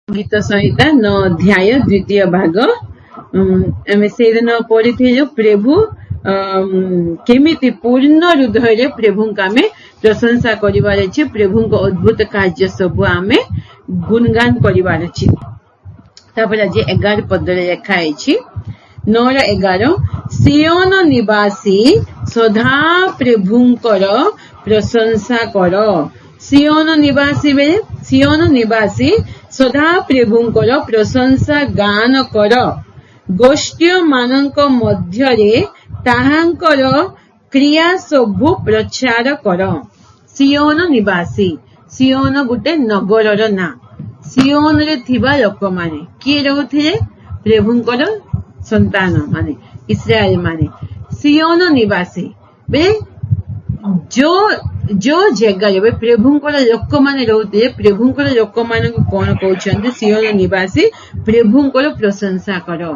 गीत संहिता 9 अध्याय द्वितीय भाग आम से दिन पढ़ी प्रभु केमिति पूर्ण हृदय प्रभु आम प्रशंसा करिवार अछि। प्रभु को अद्भुत कार्य सब आम गुणगान करिवार अछि। तापर आज 11 पद लिखा है 9:11 सियोन निवासी सदा प्रभुंकर प्रशंसा कर। सियोन निवासी सदा प्रभुंकर प्रशंसा गान कर। गोष्ठी मानक मध्यरे ताहांकर क्रिया सबु प्रचार कर। सियोन निवासी सियोन गुटे नगरर ना। सियोन रे थिबा लोक माने किए रहउथिले प्रभुंकर संतान माने इस्राएल माने। सियोन निवासी बे जो जगह प्रभुंकर लोक माने रहउथिले प्रभुंकर लोक मान को कौन कहउछन्ते सियोन निवासी प्रभुंकर प्रशंसा करो।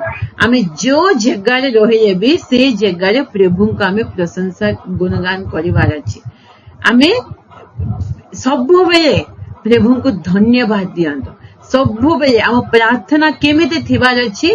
आमे जो जगह रे रहिले भी से जगह रे प्रभु को आमे प्रशंसा गुणगान करिवार अछि। आमे सबु बेले प्रभु को धन्यवाद दियंतो। सबु बेले आम प्रार्थना केमिति थिबार अछि।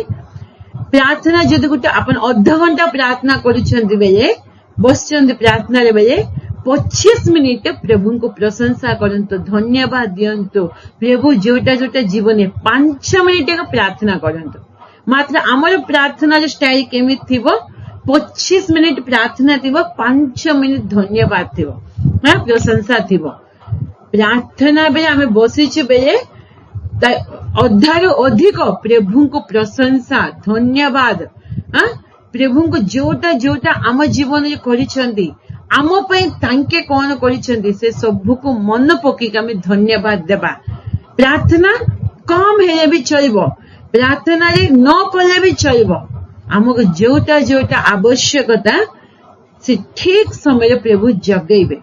प्रार्थना जदि गोटे अपन अध घंटा प्रार्थना करूछन्ते बेले बसचन्ते प्रार्थना रे बेले 25 मिनिट प्रभु को प्रशंसा करंतो, धन्यवाद दियंतो। प्रभु जोटा जीवन 5 मिनिट का प्रार्थना करंतो। मात्र आमर प्रार्थना स्टाइल केमिति थिबो 25 मिनिट प्रार्थना थिबो, 5 मिनिट धन्यवाद थिबो, हां प्रशंसा थिबो। प्रार्थना बेले आमे बसिछु बेले अधारो अधिक प्रभु को प्रशंसा धन्यवाद हां प्रभु को जोटा आम जीवन में करिसेंती आम पई तांके कोन करिसेंती से सब को मन पकी के हमें धन्यवाद देबा। प्रार्थना कम हेले भी चलिबो, प्रार्थना रे न कले भी चलिबो। हमको जोटा आवश्यकता से ठीक समय प्रभु जगेबे।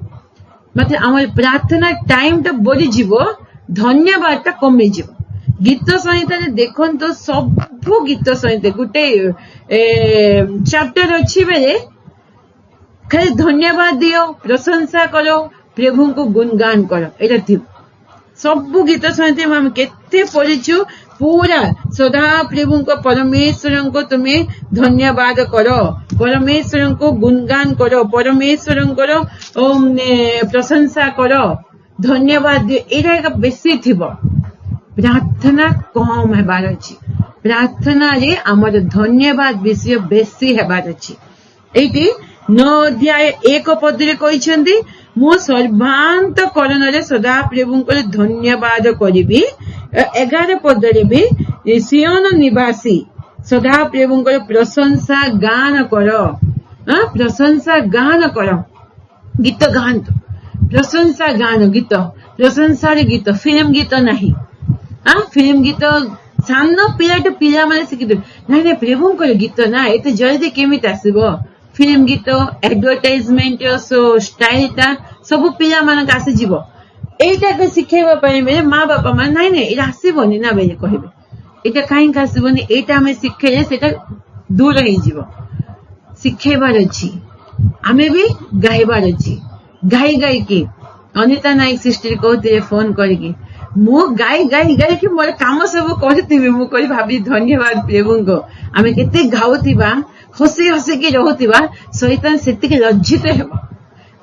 मतलब आम प्रार्थना टाइम तो बढ़ी जीवो, धन्यवाद कमी जीवो। गीत संहिता देखन तो सब गीत संहिता गोटे चैप्टर अच्छी बेले खाली धन्यवाद दियो, प्रशंसा करो, प्रभु को गुणगान करो। एटा थी सब गीत संहिता हम केते पढ़िछु। पूरा सदा प्रभु को परमेश्वर को तुम्हें धन्यवाद करो, परमेश्वर को गुणगान करो, परमेश्वर को प्रशंसा करो, धन्यवाद दियो। एटा बेसी थिबो। प्रार्थना कम हेबार अछि। प्रार्थना रे हमर धन्यवाद विषय बेसी हेबार अछि। एटी 9 अध्याय 1 पद रे कहिसेंती मो सर्वांत करण रे सदा प्रभुंकर धन्यवाद करिबी। 11 पद रे भी सियोन निवासी सदा प्रभुंकर प्रशंसा गान करो। प्रशंसा गान करो, गीत गान तो प्रशंसा गान गीत, प्रशंसा रे गीत, फिल्म गीत नहीं। फिल्म गीत सान पिलाटे पिला माने सिखिदे नहीं प्रभुंकर गीत ना एते जल्दी केमिति आसीबो। फिल्म गीत एडवर्टाइजमेंट स्टाइल ता सब पिला मानक आसी जीवो। एटा के सिखेबा पई बेले मां बापा मान नहीं एटा आसीबोनी ना बेले कहिबे एटा काई आसीबोनी। एटा हमें सिखेले सेटा दूर ही जीवो। सिखेबार अछि, आमे भी गाइबार अछि। गाई की अनिता नायक सिस्टर कहते फोन करके मु गाई कि मोर काम सब करथिबे मु कहि भाबी धन्यवाद प्रभु को। आमे केते गाउथिबा हसी के रहथिबा शैतान सेति के लज्जित हेबो।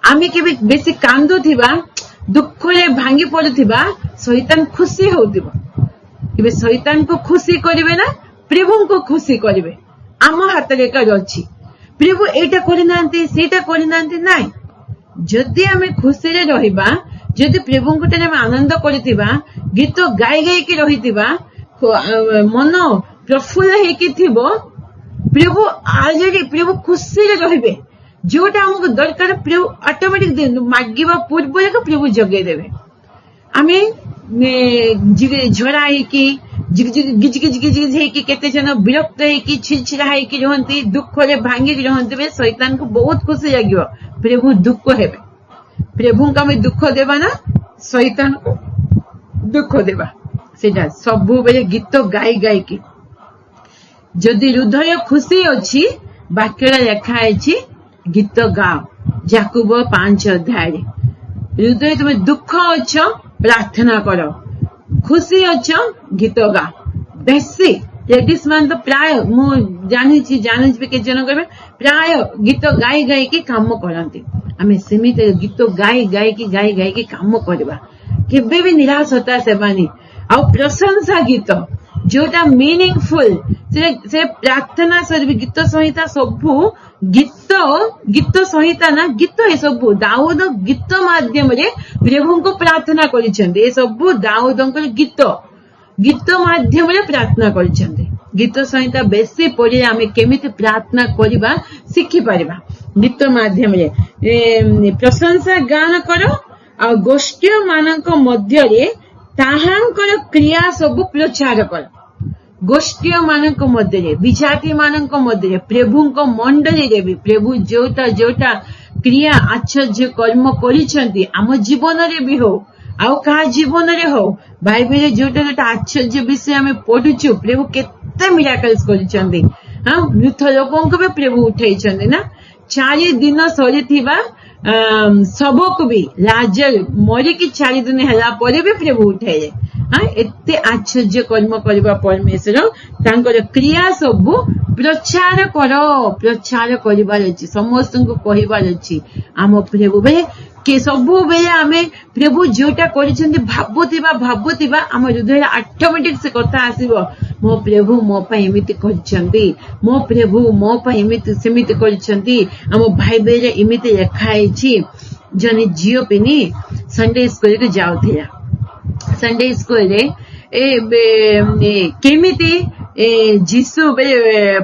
आमे के बेसी कांदुथिबा दुख रे भांगी पड़ुथिबा शैतान खुशी होउथिबो। कि शैतान को खुशी करिवे ना प्रभु को खुशी करिवे। आम हाथ रे का अछि। प्रभु एटा करि नांती सेटा करि नांती नाही। जदि आमे खुशी रे रहिबा, जदि प्रभु को हम आनंद करथिबा, गीत गाई के रहिथिबा, मन प्रफुल्ल हेकि थिबो, प्रभु आलरेडी प्रभु खुशी रे रहिबे। जोटा हमको दरकार प्रभु ऑटोमेटिक मागिबा पूर्व रे प्रभु जगे देबे। आमे झरा हेकि गिज हेकि केते जन विरक्त हेकि छिलछिला हेकि रहंती, दुख रे भांगी रहंती बे शैतान को बहुत खुशी लागियो। प्रभु दुख हेबे। प्रभु का हमें दुख देवा ना शैतान को दुख देवा। सेटा सबु बेले गीत गाई की जदि हृदय खुशी अछि वाक्य लेखा है गीत गाओ। याकूब 5 अध्याय हृदय तुम्हें दुख अच्छ प्रार्थना करो, खुशी अच्छ गीत गा बेसी लेडीज मान तो प्राय मु जानी के जन कहबे प्राय गीत गाई गाई की काम करती आम सेमित गीत गाई गाई की काम करवा केबे भी निराश होता से मानी आ प्रशंसा गीत जोटा मीनिंगफुल से प्रार्थना सर्व गीत संहिता सबू गीत संहिता ना गीत ये सबू दाऊद गीत माध्यम प्रभु को प्रार्थना कर सबू दाऊद गीत माध्यम प्रार्थना कर गीत संहिता बेसी पढ़े आम केमी प्रार्थना करवा शिखी पारिबा गीत माध्यम प्रशंसा गान कर आ गोष्ठी मानक मध्य ताहांकर क्रिया सब प्रचार कर गोष्ठी मानक मध्य विजाति मानक मध्य प्रभु मंडली रे भी प्रभु जोटा जोटा क्रिया आश्चर्य कर्म करिसेंती आम जीवन रे भी हो आउ का जीवन रे हो बाइबल जोटा जोटा आश्चर्य विषय आम पढ़ुचु प्रभु केते मिराकल्स करिसेंती हां मृत लोकों को भी प्रभु उठाइछंती ना 4 दिन सरीथिबा सबको भी लाजर मरिकी 4 दिन है भी प्रभु उठाइले हाँ एते आश्चर्य कर्म करवा परमेश्वर तांकर क्रिया सब प्रचार करबार अछि समस्त को कहबार अछि आम प्रभु बे के सबु बेले आमे प्रभु जोटा करिसेंती भाबुतिबा आम हृदय ऑटोमेटिक से कथा आसीबो मो प्रभु मो पई एमिति करिसेंती मो प्रभु मो पई एमिति सेमिति करिसेंती आम भाई बेले एमिति लिखाई छी जने जियो पेनी संडे स्कूल के जाउथिला संडे स्कूल रे केमिति जीसु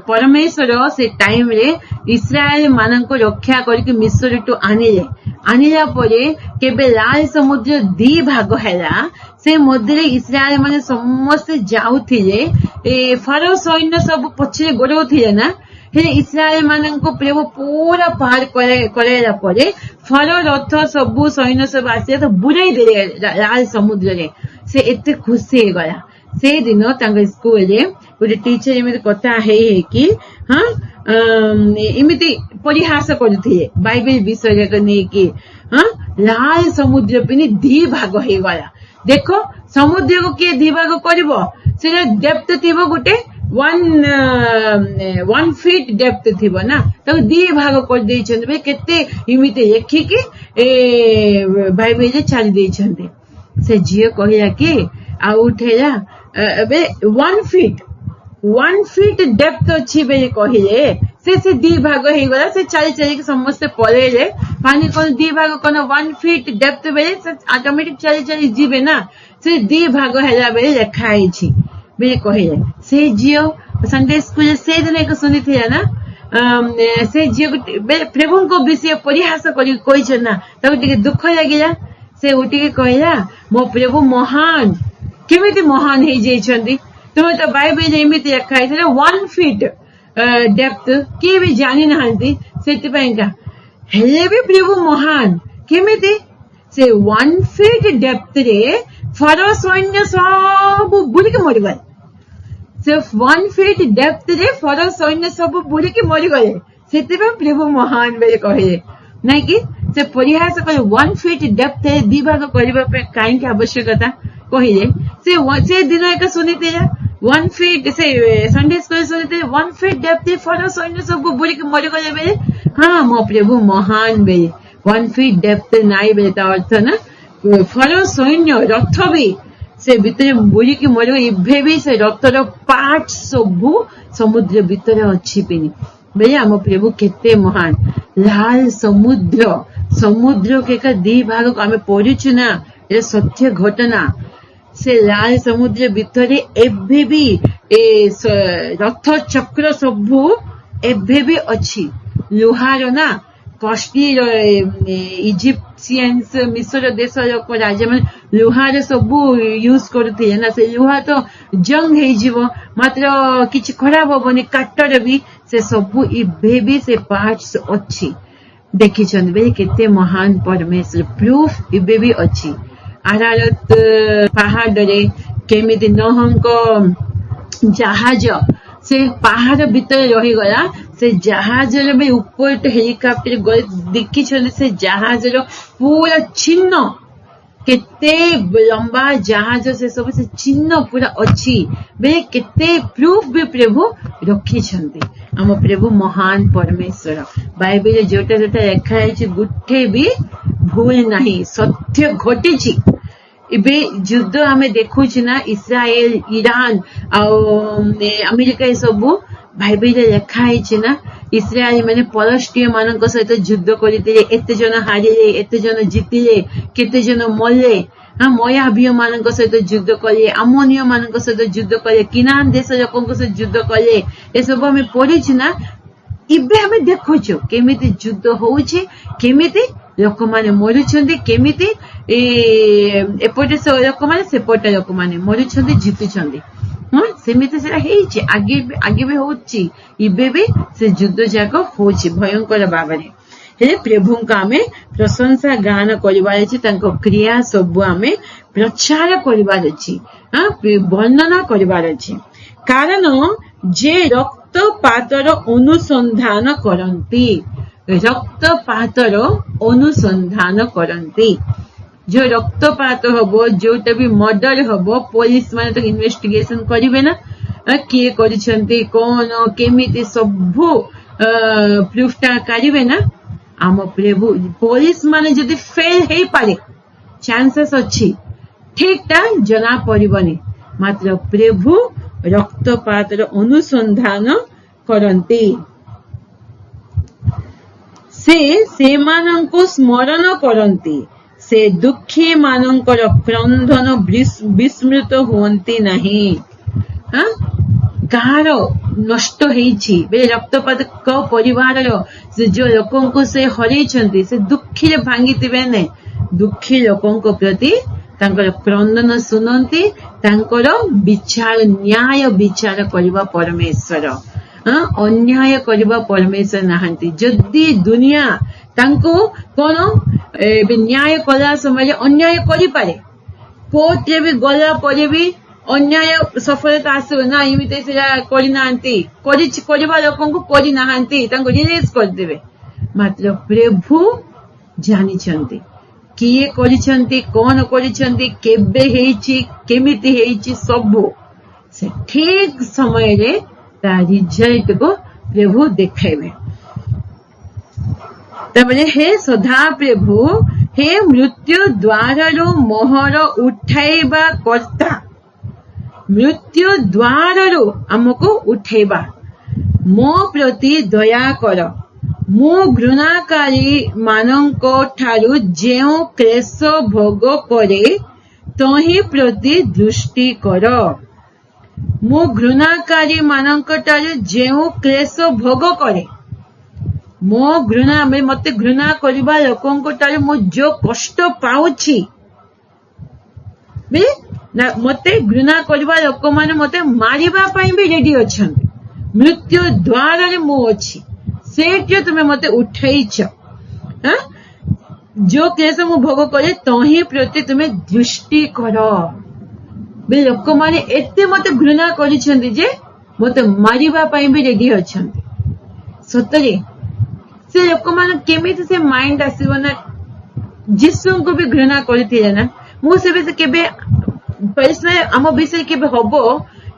परमेश्वर से टाइम रे इस्राएल मान को रक्षा करके मिस्र टू आनिला परे केबे लाल समुद्र दी भाग हैला से मध्य इस्राएल माने समस्त जाउथिले फारो सैन्य सब पछे गोड़ौथिले ना हे इस्राएल मान को प्रभु पूरा पार कराइला परे फारो रथ सब सैन्य सब आसे तो बुराई दे लाल समुद्र रे से एते खुशी गला से दिन स्कूल रे गोटे टीचर एमती कथा है कि हाँ एमती परिहास करते बाइबल विषय को नहीं हाँ लाल समुद्र पे दी भाग हो गला देखो समुद्र को किए दी भाग कर डेप्थ थी गोटे 1 फीट डेप्थ थी ना तो दी भाग कर देइछन्ते केते एमती देखिकी बाइबल छाड़ी देइछन्ते से झील कहला कि आ उठेला 1 फीट डेप्थ अच्छी बेले कहले से दी भाग हो गला से चाली समस्ते पलैले पानी कौन दी भाग कौन 1 फीट डेप्थ बेले से ऑटोमेटिक चाली जीवे ना से दी भाग है बेले लिखाई बेले कहले से झील संडे स्कूल से दिन एक सुनी थी ना से झील प्रभु को विषय परिहास कर ना दुख लगे से उठिके कहला मो प्रभु महान केमिति महान हो जाइछन्ती तुम तो बाइबल एमिति लिखाई 1 फीट डेप्थ किए भी जानी नहांती सेतिपाइका हेले भी प्रभु महान केमिति से 1 फीट डेप्थ रे फारो सैन्य सब बुड़िके मरिगले सिर्फ 1 फीट डेप्थ रे फारो सैन्य सब बुड़िके मरिगले सेतिपा प्रभु महान बेले कहले नहीं कि से परिहास कर 1 फीट डेप्थ दी भाग करने कहीं आवश्यकता कहले से दिन एक सुनी 1 फीट से संडे स्कूल सुनी 1 फीट डेप्थ फर सैन्य सब बुड़ी के मरिगले बेले हाँ मो प्रभु महान बेले 1 फीट डेप्थ नाई बेले अर्थ ना फर सैन्य रथ भी से भितर बुड़ी के मरिगले इभे भी से रथर पार्ट सब समुद्र भितर अच्छी पिनी बेले आम प्रभु केते महान लाल समुद्र के दी भाग को आम पढ़ुचु ना ये सत्य घटना से लाल समुद्र भितर एभे भी रथ चक्र सबू एभे भी अच्छी लुहार ना कष्टी इजिप्शियंस मिस्र देश लोक राजा मान लुहार सबू यूज करते ना से लुहा तो जंग हो मात्र किछि खराब होबनी काटर भी से सबू इभे भी से पार्ट्स अच्छी देखी बेले केते महान परमेश्वर प्रूफ इबे भी अच्छी आरारत पहाड़ रे केमिति नोहंको जहाज से पहाड़ भीतर रही गला से जहाज भी ऊपर हेलिकॉप्टर देखी से जहाज पूरा छिन्न केते लंबा जहाज से सब से चिन्ह पूरा अच्छी बेले केते प्रूफ भी प्रभु रखी छंती आम प्रभु महान परमेश्वर बाइबल जोटा जोटा लिखा है गुटे भी भूल नहीं सत्य घटी इबे युद्ध आमे देखु ना इस्राएल ईरान अमेरिका सब बाइबल लिखा है ना इस्राएल माने पलस्टीन मान सहित युद्ध करते एते जन हारिले एते जन जीतिले केते जन मरले हाँ मोयाबीय मान सहित युद्ध कले आमोनिय मान सहित युद्ध कले किनान देश लोक सहित युद्ध कले ये सब आम पढ़ी ना इबे आम देखुचु केमिति युद्ध होउछे केमिति लोक माने मरुछंती केमिति एपटे से लोक माने सेपटे लोक माने मरुछंती जीतुछंती हाँ सेमिति सेटा हेइछि आगे भी होउछि इबे भी से युद्ध जाक होउछि भयंकर भाबरे हे प्रभु का आमे प्रशंसा गान करिबार अछि तांको क्रिया सब आमे प्रचार करिबार अछि हाँ वर्णना करिबार अछि कारण जे रक्तपातर अनुसंधान करंती रक्तपातर अनुसंधान करंती जो रक्तपात हबो जोटा भी मर्डर हबो पुलिस माने तो इन्वेस्टिगेशन करिवे ना किए करिसंती कोन केमिति सबु प्रूफटा करिवे ना आम प्रभु पुलिस माने जदि फेल हे पारे चांसेस अछि ठीकटा जना पड़िबनी मात्र प्रभु रक्तपातर अनुसंधान करंती से माननको स्मरण करंती से दुखी मानकर क्रंदन विस्मृत हुअंती नहीं हाँ कार नष्ट हेइछि बे रक्तपात को परिवार से जो लोकों को से हरैछंती से दुखी रे भांगितिबे ने दुखी लोकों को प्रति तांकर क्रंदन सुनंती तांकर विचार न्याय विचार करबा परमेश्वर अन्याय करबा परमेश्वर नाहंती जदि दुनिया तांको कोन न्याय कला समय अन्याय करि पारे कोर्ट रे भी गला परे भी अन्याय सफलता आसो ना इमिते सेरा करि नाहंती करबा लोकन को करि नाहंती तांको रिलीज कर देबे मात्र प्रभु जानि छंती किए करिछंती कोन करिछंती केबे हेइछि केमिति हेइछि सब से ठीक समय रे ता रिजल्ट को प्रभु देखाइबे तबले हे सदा प्रभु हे मृत्यु द्वार मोहर उठाइबा कर्ता मृत्यु द्वार आमको उठाइबा मो प्रति दया कर मो घृणाकारी मानक ठारू जेउ क्लेश भोग करे तहि प्रति दृष्टि कर मो घृणाकारी मानक ठारू जेउ क्लेश भोग करे मो घृणा मते घृणा करबा लोकन को तारे मो जो कष्ट पाउछि बे ना मते घृणा करबा लोक माने मते मारिबा पई भी रेडी अछन मृत्यु द्वार रे मो अछि सेटे तुमे मते उठैछ हां जो केस मो भोग करे तही प्रति तुमे दृष्टि करो बे लोक माने एते मते घृणा करिछंती जे मते मारिबा पई भी रेडी अछन सतरे से लोक मान केमिति से माइंड आसीबो ना जिसु को भी घृणा करथिले ना मु से भी केबे पर्सनल हम विषय केबे हबो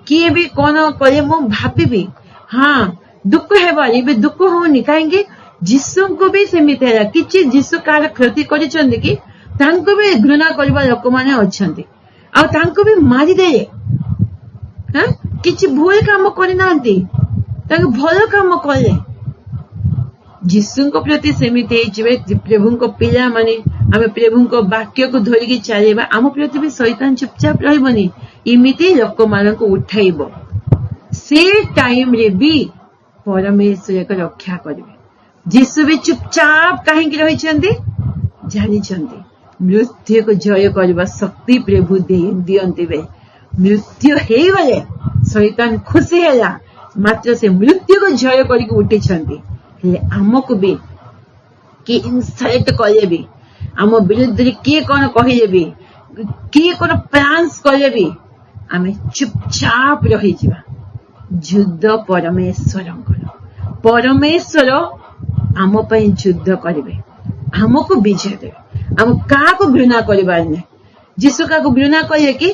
किए भी कोन करे मु भाबिबी हां दुख हेबारी बे दुख होनी काहेंगे जिसु को भी सेमित है किछि जिसु कार क्षति करिछंदी कि तांको भी घृणा करबा लोक माने अछंती आ तांको भी मारि देले हां किछि भूल काम करि नांती तांको भलो काम करले जिसुको प्रति सेमित प्रभु को पिला माने आमे प्रभु को वाक्य को धरिकी चलेबा आम प्रति भी शैतान चुपचाप रहबनी इमिति लोक मान को उठाइबो से टाइम रे भी परमेश्वर को रक्षा करिवे जिसु भी चुपचाप काहे कि रहिछंती जानि छंती मृत्यु को जय करबा शक्ति प्रभु दियंती बे मृत्यु हे गले शैतान खुशी हैला मात्र से मृत्यु को जय करिक उठी छंती आमको भी कि इनसल्ट करे भी आम विरुद्ध किए कौन कहले भी किए कौन प्लान्स करे भी आमे चुपचाप रही जिबा युद्ध परमेश्वर आम पई युद्ध करिवे आमको विजय देवे आम का को घृणा करिबार नै जीशु का घृणा करे कि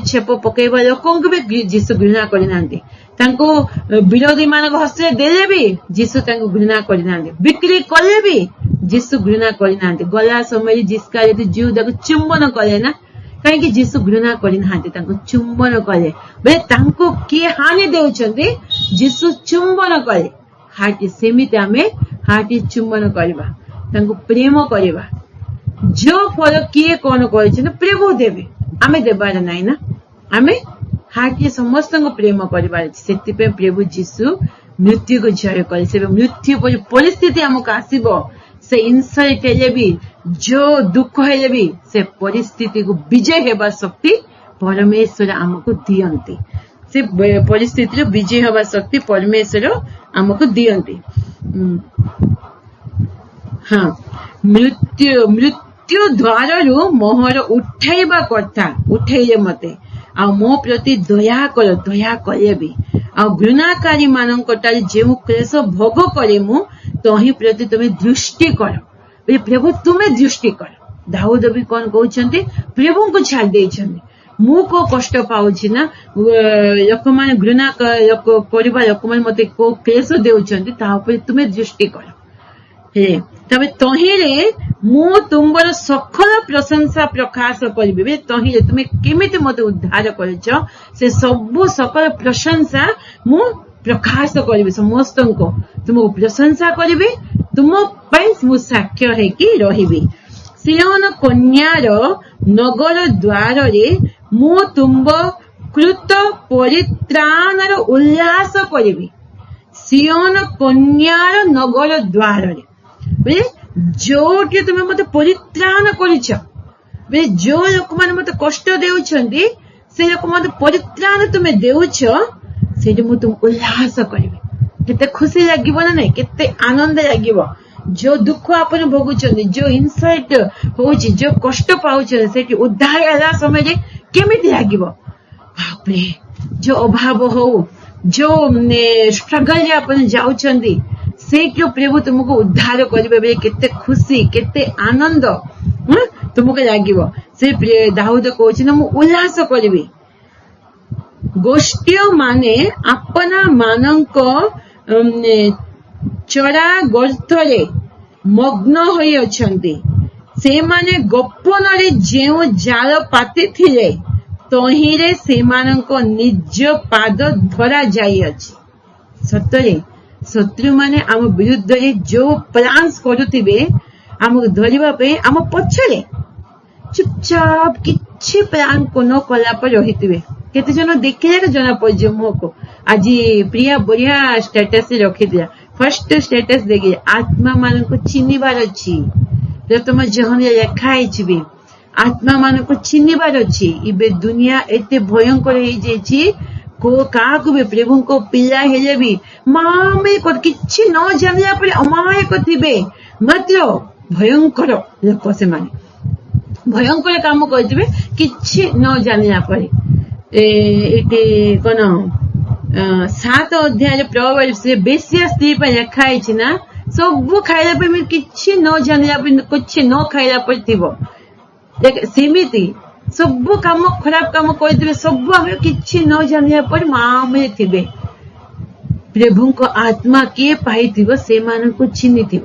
छेप पकईवा लोक भी जीशु घृणा करना विरोधी मान हस्ते देले भी जीशु घृणा करना बिक्री कले भी जीशु घृणा करना गला समय जिसका जीव चुंबन करे ना कहीं जीशु घृणा करना चुंबन करे बोले किए हानि दे जीशु चुंबन करे हाटी सेमिति आमे हाटी चुंबन करवा प्रेम करवा जो फल किए कौन कर प्रभु देवे आमे देवार नाई ना आमे हाटी समस्त प्रेम कर प्रभु जीशु मृत्यु को जय कर मृत्यु परिस्थिति आमको आसब से इनसल्ट हेले भी जो दुख हेले भी से परिस्थिति को विजय हेबा शक्ति परमेश्वर आमको दियंती से परिस्थिति विजय हेबा शक्ति परमेश्वर आमको दियंती हाँ मृत्यु द्वार मोहर उठाइबा कथा उठेले मते आ मो प्रति दया करे भी आ घृणाकारी मानक जो क्लेश भोग करे मु तही प्रति तुम्हें दृष्टि कर प्रभु तुम्हें दृष्टि कर दाऊद भी कौन कहते प्रभु को छाड़ दे मु को कष्ट पाऊँ ना लोक मैंने घृणा लोक मैंने मत को क्लेश दे तुम्हें दृष्टि कर तबे तहिरे मु तुमर सखल प्रशंसा प्रकाश करी तहिरे तुम्हें केमिति मते उद्धार करछ से सब सकल प्रशंसा मु प्रकाश करी समस्त को तुमको प्रशंसा करी तुम मु साक्ष्य है कि रही सियोन कन्यार नगर द्वार रे मु तुम कृत परित्राणर उल्लास करी सियोन कन्यार नगर द्वार रे जो तुम मत परित्राण कर जो लोक मैंने मत कष्ट देउछंती से लोक मत परित्राण तुम देउछ से तुम उल्लास करी केते खुशी लागिबो ना नहीं केते आनंद लागिबो जो दुख आपन भोगुछंती जो इनसल्ट होउची जो कष्ट पाउछन सेठी उद्धार आला समय रे केमिति लागिबो बाप रे जो अभाव हो जो स्ट्रगल रे आपन जाउछंती से क्यों प्रभु तुमको उद्धार करेंगे केते खुशी केते आनंद तुमको लागिबो से दाऊद कहछि मु उल्लास करिबी गोष्ठी माने अपना मानक चरा गर्थरे मग्न होई अछंती से माने गोपन रे जेउ जाल पाती थिले तहिरे से मानक निज पाद धरा जाई अछि सतरे शत्रु माने आम विरुद्ध जो प्लान्स करुथिबे आमको धरिबा पे आम पछरे चुपचाप किछि प्लान कोनो कला पर रहिथिबे केते जन देखिले जना पजे मोको आज प्रिया बढ़िया स्टेटस रखि दिया फर्स्ट स्टेटस देखि आत्मा मान को चिन्हिबार अछि प्रथम जहन लेखा आइछबे आत्मा मान को चिन्हिबार अछि इबे दुनिया एते भयंकर हे जेछि को काकु भी प्रभु को पिला हेले भी मामे को किछि न जानला पर अमायक थिबे मात्र भयंकर लोक से माने भयंकर काम करथिबे किछि न जानला पर एटे कोन 7 अध्याय प्रवर्ब से बेसिया स्त्री पर लिखा है ना सब खाइला पर किछि न जानला पर कुछ न खाइला पर थिबो देख सीमिति सब काम खराब काम कर सब आम कि न जानिया पर मामे थिबे प्रभु को आत्मा किए पाई से मान को चिन्हि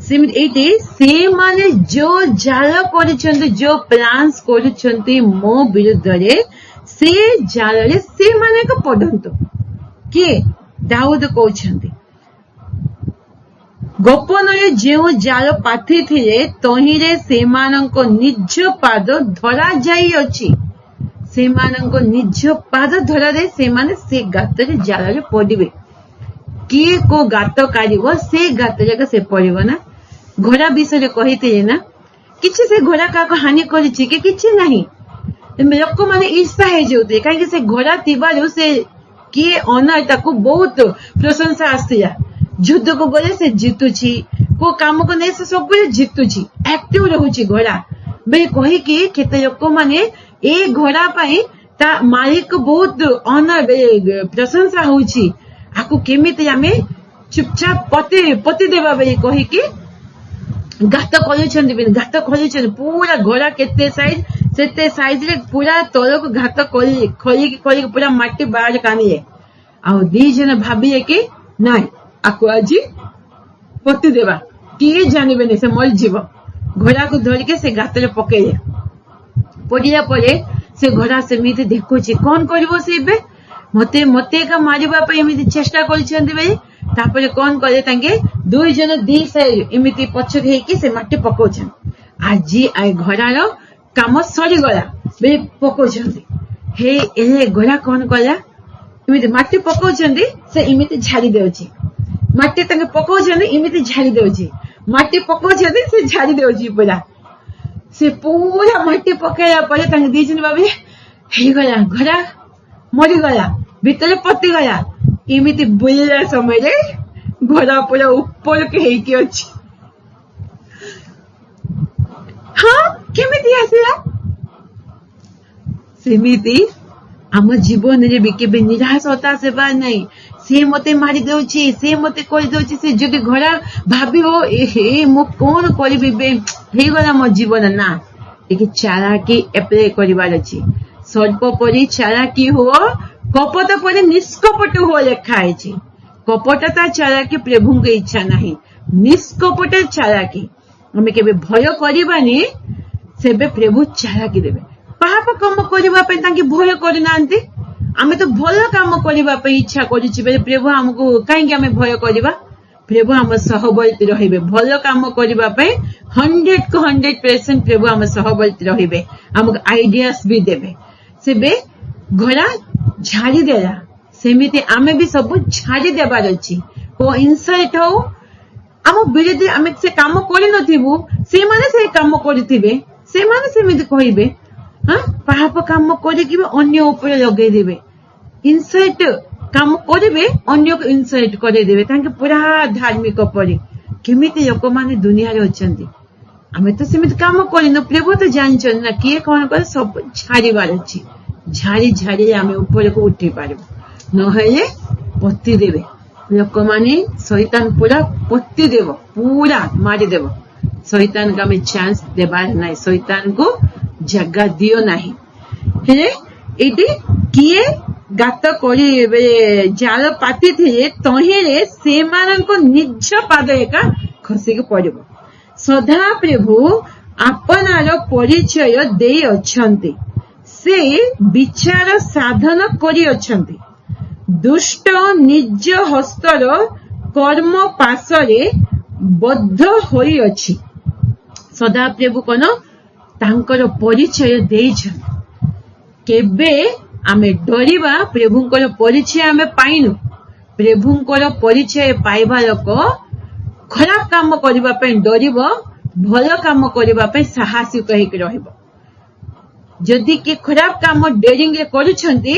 से माने जो जाल कर जो प्लान्स कर मो विरुद्ध रे से जाल रे से माने को पढ़ंतु किए दाऊद कहते गोपन जो जाल पाथी थिले तहिरे सेमानंको निज पाद धरा जाई अछि सेमानंको निज पाद धरा रे से माने से गात रे जाल रे पडिबे किए को गात काढिबो से गात रे से पडिबो ना घोड़ा विषय कहिते ना किछि से घोड़ा का हानि करिछि कि किछि नाही लोक माने ईर्ष्या हे जोते काहे से घोड़ा थिबारु से किए अनर ताको बहुत प्रशंसा आस्तिया युद्ध को गले से जीतुची को काम को नहीं से सब जीतुची एक्टिव रहूची घोड़ा बे कही कि केते लोक माने ए घोड़ा पाई ता मालिक बहुत अनर प्रशंसा होउची आकु केमिति आमे चुपचाप पति देबा बे कही कि गात कर पूरा घोड़ा केते साइज रे पूरा तल को घात कर पूरा माटी बाहर कानिए आ दी जन भाबिए कि नाई आको आज पति देवा किए जानबे से मरी जीव घोड़ा को धरिके से गात रे पकेइले पड़िया परे से घोड़ा सेमिति देखुची कौन करिवो से बे मते मते का मारिबा पे एमिति चेष्टा करिसेंती बे तापरे कौन करे तांके दुई जन दी साइड एमिति पछ हेकी से माटी पकोछन आजी आ घोड़ार काम सरी गला बे पकोछंती हे ए घोड़ा कौन कला एमिति माटी पकोछंती से एमिति झाड़ी देउची माटी तांके पकोछंती एमिति झाड़ी देउची माटी पकोछंती से झाड़ी देउची पूरा से पूरा माटी पकेला परे तांके दी जन बाबे हे गला घोड़ा मरी गला भीतर पति गला एमिति बुलला समय रे घोड़ा पूरा ऊपर के हेकी अछि हाँ केमिति आसिला सेमिति आम जीवन रे भी केबे निराश होता से बा नहीं से मते मारी देउची से मते कर देउची से जदि घोड़ा भाबिबो ए मो कोन करबी बे हे गला मो जीवन ना एके चालाकी एप्लाई करिवार अछि सर्प परि चालाकी हो कपट परि निष्कपट हो लेखा अछि कपटता चालाकी प्रभु के इच्छा नहीं निष्कपट चालाकी हमें केबे भय करिबानी सेबे प्रभु चालाकी देबे पाप काम करिबा पे तांकी भय करनांती आमे तो भल काम करिबा पे इच्छा करिछि बे प्रभु हमको काहेकि आमे भय करिबा प्रभु हम सहबलती रहिबे भल काम करिबा पे 100 को 100% प्रभु हम सहबलती रहिबे हमको आइडियास भी देबे सेबे घोड़ा झाड़ी देला सेमिति आमे भी सब झाड़ी देबार अछि को इनसाइट हो आम विरोधी आमे से काम करि नथिबु से माने से काम करिथिबे से माने सेमिति कहिबे हां पाप काम करिकि अन्य ऊपर लगे देबे इनसाइट काम करिबे अन्य को इनसाइट करे देबे तांके पूरा धार्मिक परि केमिति लोक माने दुनिया रे अछंती आमे तो सेमिति काम करिनो प्रभु तो जानछन ना किए कोन करे सब झाड़ीबार अछि झाड़ी झाड़ी आमे ऊपर को उठी पारबो नहेले पत्ती देबे लोक माने शैतान पूरा पत्ती देबो पूरा मारी देबो शैतान का में चांस देबार नाही शैतान को जगह दियो नाही हेले एटी किए गात करी जाल पाती थे तहेरे से मानक निज पाद एका खसिक पड़िबो सदा प्रभु आपनार परिचय देई अछंती से विचार साधन करी अछंती दुष्ट निज हस्तर कर्म पाशरे बद्ध होई अछि सदा प्रभु कोन तांकर परिचय देइछन केबे आमे डरिबा प्रभुंकर परिचय आमे पाइनु प्रभुंकर परिचय पाइबा लोक खराब काम करिबा पे डरिबो भलो काम करिबा पे साहसी कहिक रहइबो जदि के खराब काम डेरिंग रे करूछंती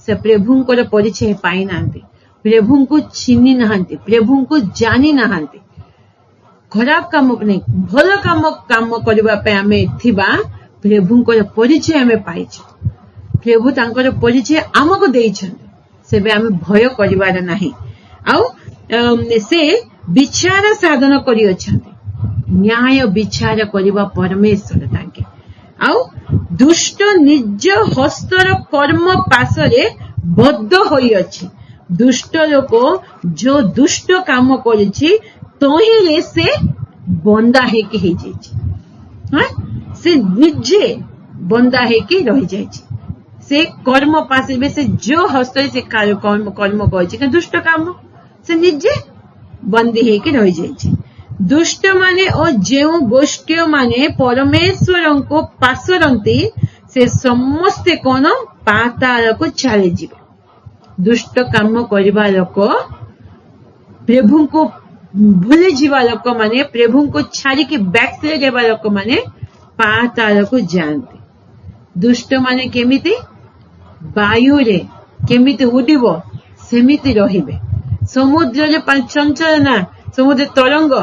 से प्रभुंकर परिचय पाइ नांती प्रभुंको चिन्हि नांती प्रभुंको जानि नांती खराब काम नहीं भलो काम करिबा पे आमे थिबा प्रभुंकर परिचय आमे पाइछु प्रभु तांकर परिचय आमको देइछन सेबे आमे भय करिवार नाही आउ से विचार साधन करि अछंती न्याय विचार करिबा परमेश्वर तांके आउ दुष्ट निज हस्तर कर्म पाशरे बद्ध होई अछि दुष्ट लोक जो दुष्ट काम करिछि तोहिरे से बंदा है के हे जाइछि हां से निजे बंदा है के रहि जाइछि से कर्म पासे से जो हस्त से कर्म करिछि के दुष्ट काम से निजे बंदी है के रहि जाइछि दुष्ट माने और जेउ गोष्ठी माने परमेश्वर को पासरंती से समस्त कोन पाताल को चले जिवे दुष्ट काम करिबा लोक प्रभु को भूले जीवा लोक माने प्रभु को छाड़ी के बैकस्लेज देवा लोक माने पाताल को जानते दुष्ट माने केमिति वायु रे केमिति उडिबो सेमिति रहिबे समुद्र रे चंचल ना समुद्र तरंग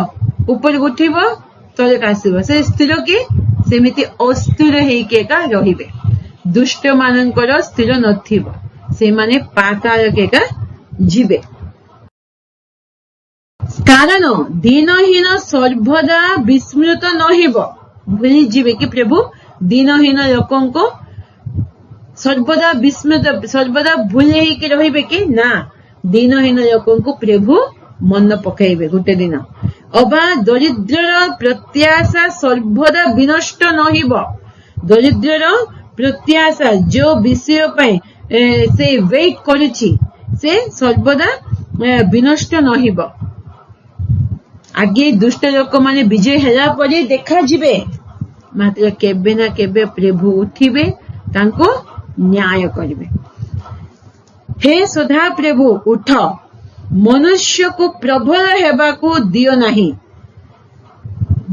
ऊपर उठिबो तले कासिबो से स्थिर के सेमिति अस्थिर हेके का रहिबे दुष्ट मानकर स्थिर नथिबो से माने पाताल के का जीवे कारण दीनहीन सर्वदा विस्मृत नहिब भूली जीवे कि प्रभु दीनहीन लोकों को सर्वदा विस्मृत सर्वदा भूले कि रहिबे कि ना दीनहीन लोकों को प्रभु मन पकाइबे गोटे दिन अबा दरिद्रर प्रत्याशा सर्वदा विनष्ट नहिब दरिद्रर प्रत्याशा जो विषय पे से वेट करुछि से सर्वदा विनष्ट नहिब आगे दुष्ट लोक माने विजय हेला परे देखा जिबे मात्र केबे ना केबे प्रभु उठिबे तांको न्याय करिबे। हे सदा प्रभु उठ मनुष्य को प्रबल हेबा को दियो नहीं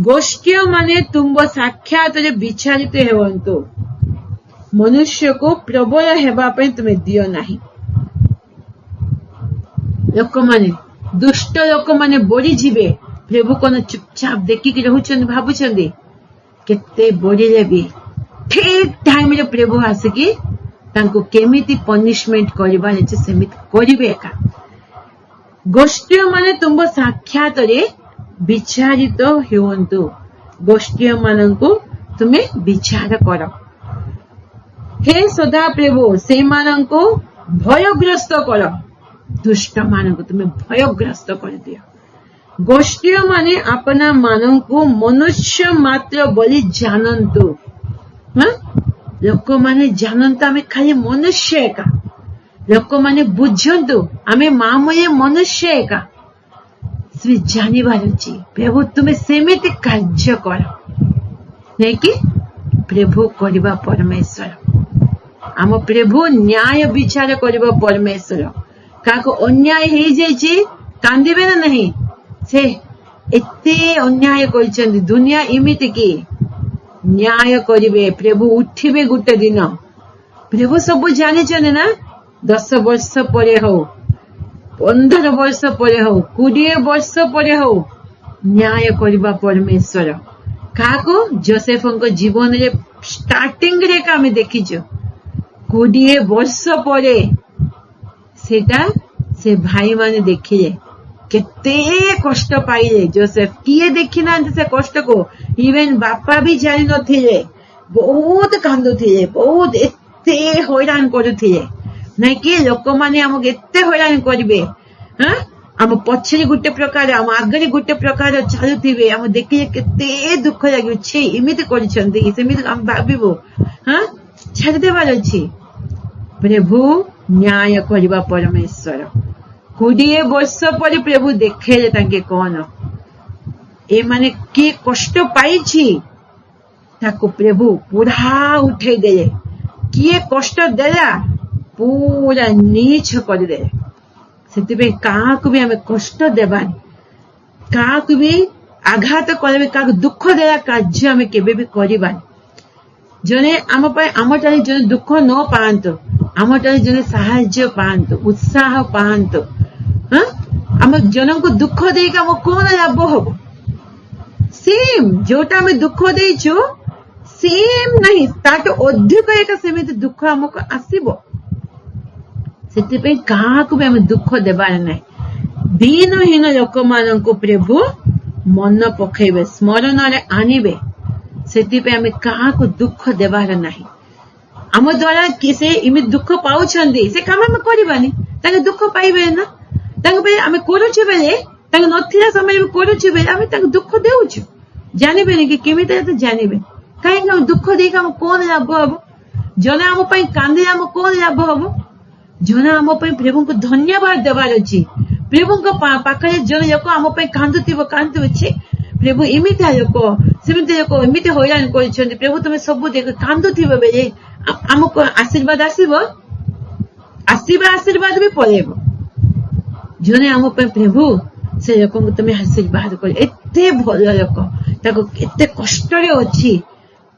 गोष्ठी माने तुम साक्षात विचारित हेवंतु मनुष्य को प्रबल हेबा पे तुम्हें दियो नहीं लोक माने दुष्ट लोक माने बढ़ी जीवे प्रभु कौन चुपचाप देखिकी रहउछन भाबुछंदी केते बढ़िले भी ठीक टाइम रे प्रभु आसिकी तांको केमिति पनिशमेंट करबा अछि सेमिति करिवे एका गोष्ठी माने तुम साक्षात रे विचारित हेवंतु गोष्ठी मानंकु तुमे विचार करो। हे सदा प्रभु से मानंकु भयग्रस्त करो दुष्ट मानंकु तुमे भयग्रस्त कर दियो गोष्ठी माने अपना मानंकु मनुष्य मात्र बोली जानंतु लोक माने जानंतु आमे खाली मनुष्य एका लोक माने बुझंतु आमे मामूली मनुष्य एका से जानिबार अछि प्रभु तुमे सेमिति कार्य कर नहीं कि प्रभु करबा परमेश्वर आम प्रभु न्याय विचार करबा परमेश्वर काको अन्याय हे जाइछि कांदिबे ना नहीं से एते अन्याय करिसेंदी दुनिया इमिति की न्याय करिवे प्रभु उठिबे गुटे दिन प्रभु सब जानि छने ना 10 वर्ष परे हो 15 वर्ष परे हो 20 वर्ष परे हो न्याय करबा परमेश्वर काको जोसेफको जीवन रे स्टार्टिंग रे का हमें देखिजो 20 वर्ष परे सेटा से भाई माने देखिले केते कष्ट पाइले जोसेफ किए देखि ना से कष्ट को इवन बापा भी जानि नथिले बहुत कांदुथिले बहुत एते हैरान करुथिले नहीं कि लोक माने हम एते हैरान करिवे हां हम पछरी गुटे प्रकार हम आगरे गुटे प्रकार चालुथिबे हम देखिले केते दुख लागियो छी इमिति करिसंती सेमिति हम भाबिबो हां छाड़ देबार अछि प्रभु न्याय करबा परमेश्वर 20 वर्ष पर प्रभु देखेले तांके कौन ए माने के कष्ट पाइछि ताको प्रभु पूरा उठे देले किए कष्ट देला पूरा नीच कर देले सेतिबे काकु भी हमें कष्ट देबानी काकु भी आघात करबे काक दुख देला कार्य हमें केबे भी करिबानी जने आम पय आम ताले जने दुख न पांतो आम ताले जने सहाय्य पांतो उत्साह पांतो हां आम जन को दुख देगा हम कौन लाभ हम सेम जोटा में दुख देइछु सेम नहीं ताटो अधिक एक सेमिति दुख हमको आसीबो सेति पे काहाकु भी हम दुख देबार नहीं दीनहीन लोक माननको प्रभु मन पखैबे स्मरण रे आनिबे सेति पे हम काहाकु दुख देबार नहीं आम द्वारा किसे इमि दुख पाउछंदी से काम हम करबानी ताके दुख पाइबे ना ताके पे हम करूछु बेले ताके नथिला समय में करूछु बेले हम ताके दुख देउछु जानिबे नि कि केमिते तो जानिबे काहे हम दुख देई हम कोन लाभ हबो जने हम पई कांदे हम कोन लाभ हबो जने हम पई प्रभु को धन्यवाद देबार अछि प्रभु को पाखरे जने लोक हम पई कांदुतिबो छी प्रभु इमिता लोक सेमिते लोक इमिते होइरान करिसंती प्रभु तुमे सब देख कांदुतिबो बेले हमको आशीर्वाद आसीबो आशीर्वाद भी पळेबो जने हम पे प्रभु से लोक को तुमे आशीर्वाद कर एते भलो लोक ताको एते कष्ट रे अछि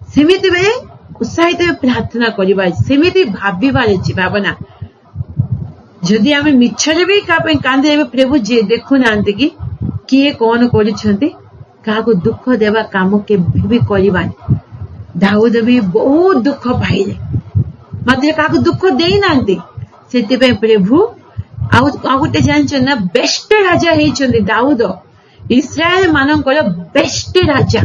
सेमिति बेले उत्साहित प्रार्थना करिबा सेमिति भाबिबार अछि भावना जदि आमे मिछरे भी का पे कांदे प्रभु जे देखु नांते कि किए कोन करिसंती काको दुख देबा काम के भी करिबानी दाऊद भी बहुत दुख पाइले मात्र काको दुख देई नांती सेति पे प्रभु गोटे जान ना बेस्ट राजा होती दाऊद इस्राएल मानकर बेस्ट राजा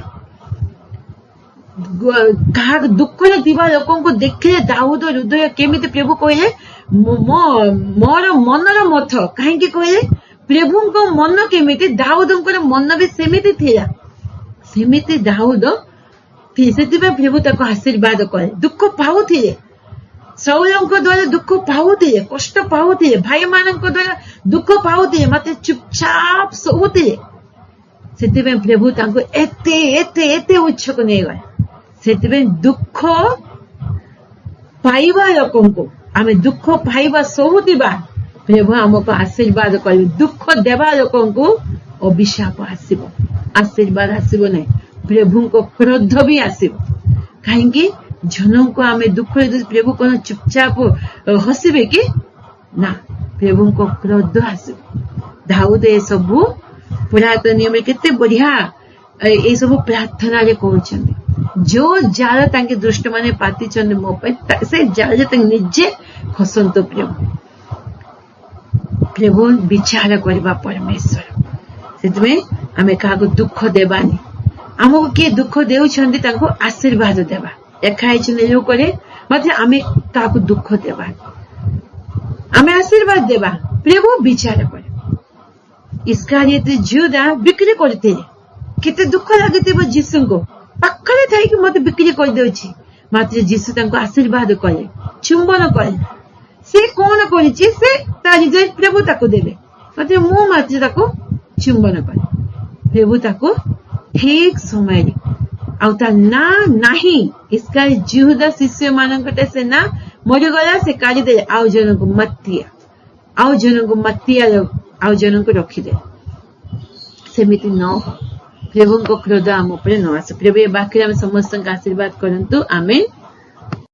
दुखरे थी लोक को देखिले दाऊद हृदय केमी प्रभु कहले मोर मनर मथ कहीं कहले प्रभु को मन केमी दाऊद मन भी सेमिति थिला सेमिति दाऊद से प्रभु ताको आशीर्वाद कले दुख पाउथिले शौल द्वारा दुख पाउथिले कष्ट पाउथिले भाई मान द्वारा दुख पाउथिले मत चुपचाप सोउथिले से प्रभु ताको एते एते एते उच्च को नहीं गए से दुख पाइबा लोक को आम दुख पाइबा सोहुतिबा प्रभु आमको आशीर्वाद कर दुख देवा लोक को अभिशाप आसब आशीर्वाद आसब नहीं प्रभु को क्रोध भी आसब कहीं जन को आम दुख प्रभु कौन चुपचाप हसबे कि ना प्रभु को क्रोध आसब दाऊद ए सब पुरातन नियम केते बढ़िया ये सब प्रार्थना कहते जो जाल तांके दुष्ट माने पाती चंद मो पे से जाल निजे खसंत प्रभु प्रभु विचार करबा परमेश्वर से आमे का दुख देबानी आमको किए दुख देउछंदी तांको आशीर्वाद देबा एखाई चंद जो करे मते आमे का दुख देबा आमे आशीर्वाद देबा प्रभु विचार करे इस्कारियत जुदा बिक्री करते केते दुख लागिते जीसु को पाखरे थाई कि मते बिक्री कर देउछि मात्र जीसु तांको आशीर्वाद करे चुंबन करे से कोन करिछि से ता हृदय प्रभु ताको देबे मात्र मु मात्र ताको चुंबन करे प्रभु ताको ठीक समय आउता ना नाही इसका जिहुदा शिष्य मानकटे से ना मरि गला से काढी दे आउ जन को मत्तिया आउ जन को रखी दे सेमिति न प्रभु को क्रोध आम उपर न आस प्रभु ये वाक्य समस्त आशीर्वाद करंतु आमेन।